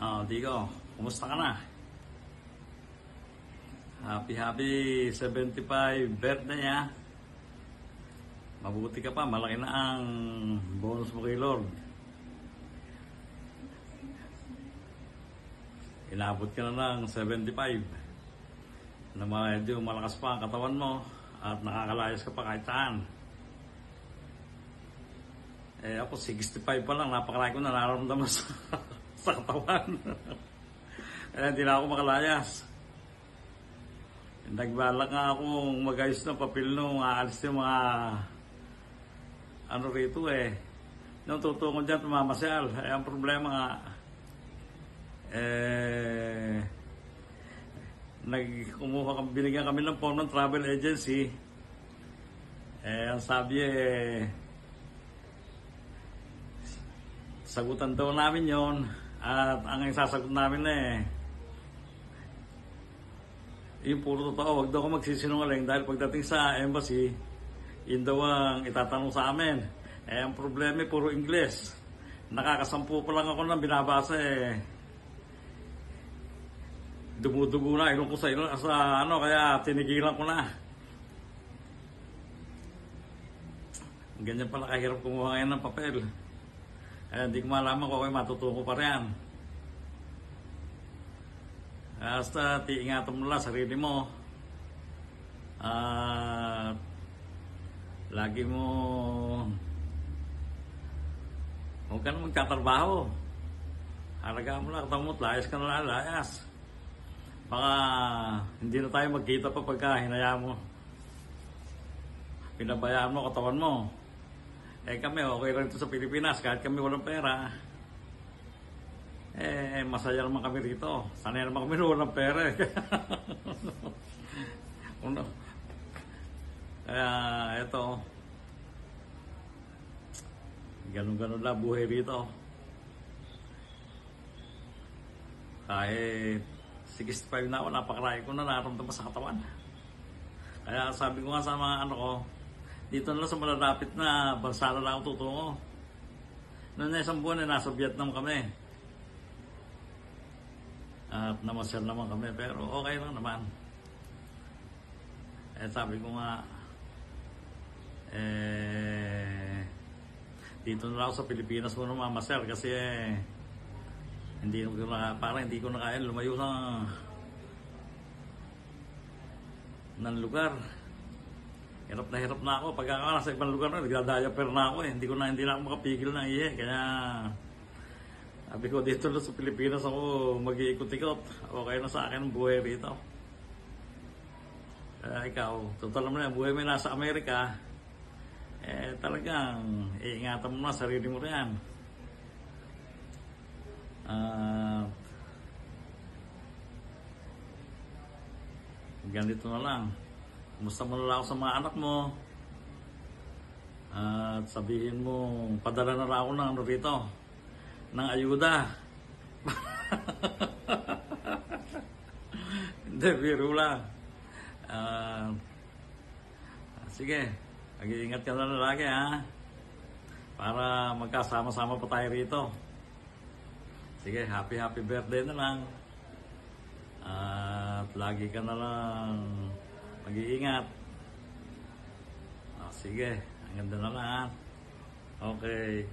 Digo, kumusta ka na? Happy 75 birthday ha. Mabuti ka pa, malaki na ang bonus mo kay Lord. Inabot ka na ng 75 na medyo malakas pa ang katawan mo at nakakalayas ka pa kahit saan. Ako 65 pa lang, napakalaki ko na nararamdaman sa katawan. Kaya hindi na ako makalayas. Nagbalak nga akong mag-ayos ng papel nung aalis yung mga ano rito nung tutungkol dyan tumamasyal. Ang problema nga binigyan kami ng form ng travel agency. Ang sabi sagutan daw namin yon. At ang isasagot namin yung puro totoo, wag daw ako magsisinungaling dahil pagdating sa embassy, yun daw ang itatanong sa amin. Ang problema puro Ingles. Nakakasampu pa lang ako nang binabasa dumudugo na ilong ko sa kaya tinigilan ko na. Ganyan pala kahirap kumuha ngayon ng papel. Hindi ko malaman kung ako'y matutuko pa rin. Basta tiingatan mo lang sarili mo. Lagi mo huwag ka na magtatrabaho. Halagaan mo lang katawan mo, layas ka na layas. Baka hindi na tayo magkita pa pagka hinayaan mo. Pinabayaan mo katawan mo. Kami okay lang ito sa Pilipinas kahit kami walang pera. Masaya naman kami rito. Sanay naman kami walang pera Kaya eto, ganun lang buhay rito. Kahit 65 na ako, napakarami ko na nararamdaman sa katawan. Kaya sabi ko nga sa mga dito na lang sa malalapit na bansa na lang ako tutungo. Noon na isang buwan nasa Vietnam kami. At namasyal naman kami, pero okay lang naman. Sabi ko nga, dito na lang ako sa Pilipinas muna mamasyal kasi parang hindi ko na kaya lumayo ng lugar. Hirap na ako. Pagka nasa ibang lugar na, nagdadiaper na ako Hindi na ako makapigil ng iye. Kaya sabi ko dito na sa Pilipinas ako mag-iikot-ikot. Okay na sa akin ang buhay rito. Ikaw, total naman ang buhay mo nasa Amerika. Talagang iingatan mo na sarili mo riyan. Ganito na lang. Kumusta mo na ako sa mga anak mo? At sabihin mo, padala na lang ako ng rito, ng ayuda. Hindi, biro lang. Sige, mag-iingat ka na lagi para magkasama-sama pa tayo rito. Sige, happy birthday na lang. At lagi ka na lang mag-iingat. Sige, ang ganda na lang Okay.